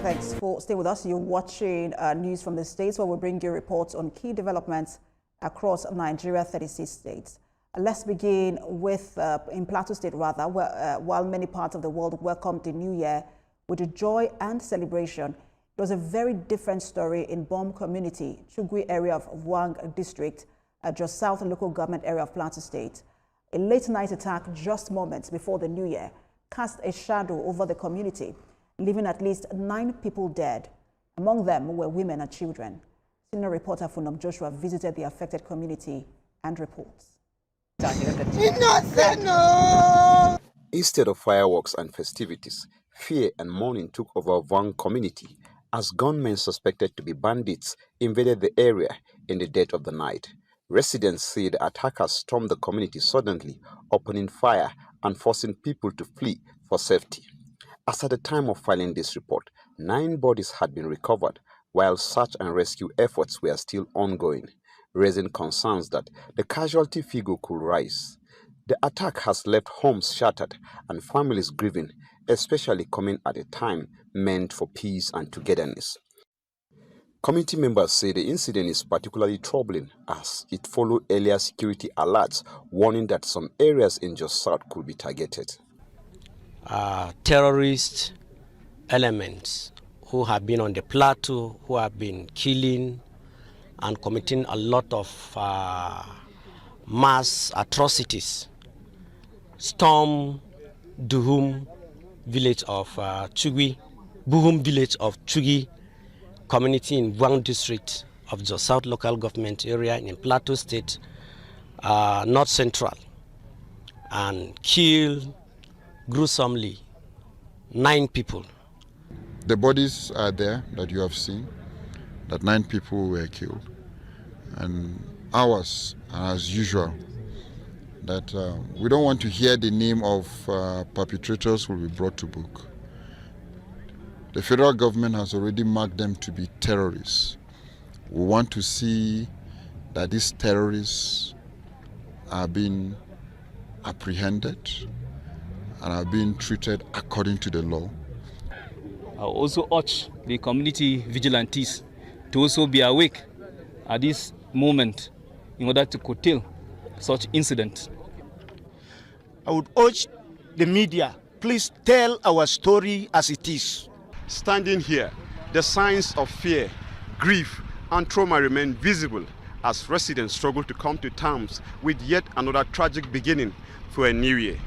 Thanks for staying with us. You're watching news from the States, where we bring you reports on key developments across Nigeria, 36 states. Let's begin with, in Plateau State rather, where, while many parts of the world welcomed the new year with joy and celebration, it was a very different story in Bom community, Chugui area of Vwang district, just south local government area of Plateau State. A late night attack just moments before the new year cast a shadow over the community, leaving at least 9 people dead. Among them were women and children. Senior reporter Vwang Joshua visited the affected community and reports. Instead of fireworks and festivities, fear and mourning took over Vwang community as gunmen suspected to be bandits invaded the area in the dead of the night. Residents say the attackers stormed the community suddenly, opening fire and forcing people to flee for safety. As at the time of filing this report, 9 bodies had been recovered, while search and rescue efforts were still ongoing, raising concerns that the casualty figure could rise. The attack has left homes shattered and families grieving, especially coming at a time meant for peace and togetherness. Community members say the incident is particularly troubling as it followed earlier security alerts warning that some areas in Jos South could be targeted. Terrorist elements who have been on the plateau, who have been killing and committing a lot of mass atrocities, storm Buhum village of Chugui community in Vwang district of the South local government area in Plateau State, North Central, and killed gruesomely 9 people. The bodies are there that you have seen, that 9 people were killed. And ours, as usual, that we don't want to hear the name of perpetrators will be brought to book. The federal government has already marked them to be terrorists. We want to see that these terrorists are being apprehended and are being treated according to the law. I also urge the community vigilantes to also be awake at this moment in order to curtail such incidents. I would urge the media, please tell our story as it is. Standing here, the signs of fear, grief, and trauma remain visible as residents struggle to come to terms with yet another tragic beginning for a new year.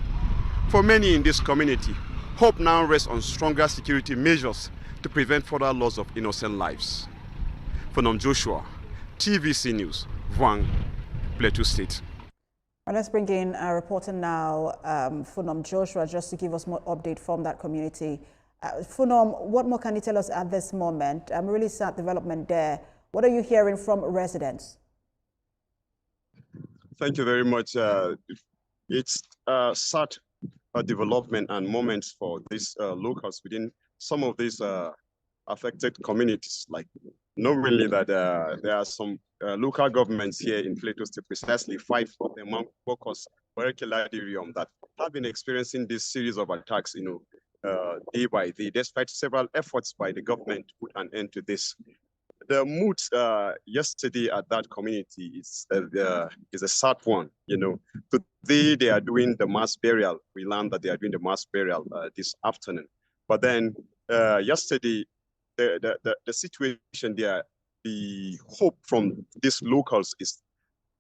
For many in this community, hope now rests on stronger security measures to prevent further loss of innocent lives. Vwang Joshua, TVC News, Vwang, Plateau State. Well, let's bring in a reporter now, Vwang Joshua, just to give us more update from that community. Vwang, what more can you tell us at this moment? Really sad development there. What are you hearing from residents? Thank you very much. It's sad development and moments for these locals within some of these affected communities. Like, not really that there are some local governments here in Plateau State, precisely 5 of them focus Delirium that have been experiencing this series of attacks, day by day, despite several efforts by the government to put an end to this. The mood yesterday at that community is a sad one. Today they are doing the mass burial. We learned that they are doing the mass burial this afternoon. But then yesterday, the situation there, the hope from these locals is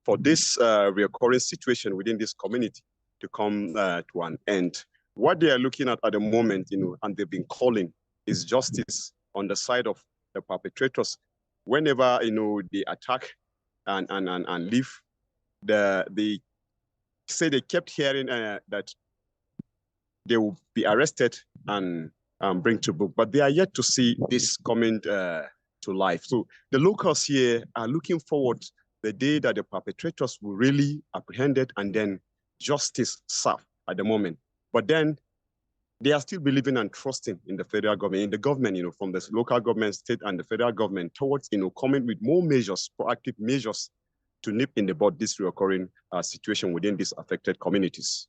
for this recurring situation within this community to come to an end. What they are looking at the moment, and they've been calling, is justice on the side of the perpetrators. Whenever they attack and leave, they say they kept hearing that they will be arrested and bring to book, but they are yet to see this coming to life. So the locals here are looking forward the day that the perpetrators will really apprehended and then justice served at the moment. But then they are still believing and trusting in the federal government, in the government, from the local government, state, and the federal government towards, coming with more measures, proactive measures to nip in the bud this recurring situation within these affected communities.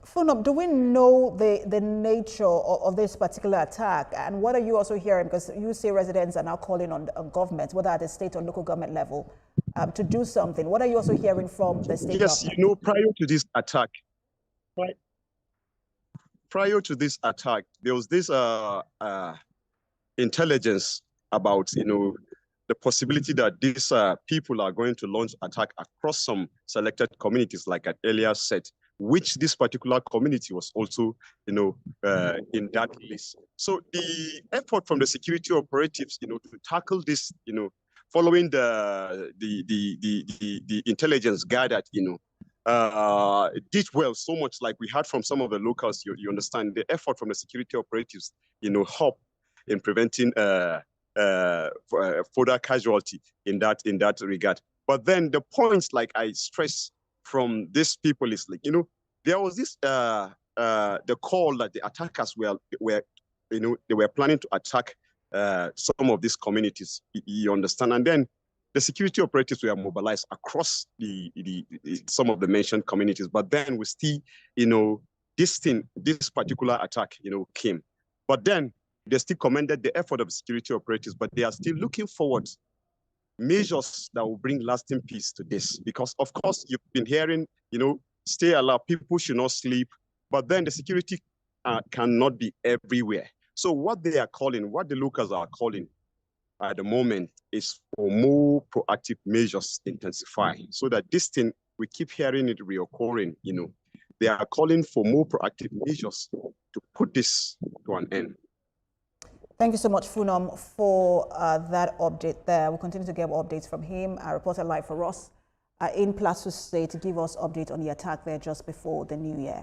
Funab, do we know the nature of this particular attack? And what are you also hearing? Because you say residents are now calling on government, whether at the state or local government level, to do something. What are you also hearing from the state Yes, government? you know, prior to this attack, there was this intelligence about, you know, the possibility that these people are going to launch attack across some selected communities, like I earlier said, which this particular community was also, you know, in that list. So the effort from the security operatives, you know, to tackle this, you know, following the intelligence gathered, you know, did well so much. Like we heard from some of the locals, you understand the effort from the security operatives, you know, help in preventing further casualty in that regard. But then the points, like I stress from these people, is like, you know, there was this the call that the attackers were you know, they were planning to attack some of these communities. You understand? And then the security operatives were mobilized across some of the mentioned communities. But then we still, you know, this particular attack, you know, came. But then they still commended the effort of security operatives, but they are still looking forward measures that will bring lasting peace to this. Because of course, you've been hearing, you know, stay alert, people should not sleep, but then the security cannot be everywhere. So what they are calling, what the locals are calling at the moment is for more proactive measures intensify, so that this thing, we keep hearing it reoccurring, you know, they are calling for more proactive measures to put this to an end. Thank you so much, Funam, for that update there. We'll continue to get updates from him. Our reporter live for us in Plateau State to give us update on the attack there just before the new year.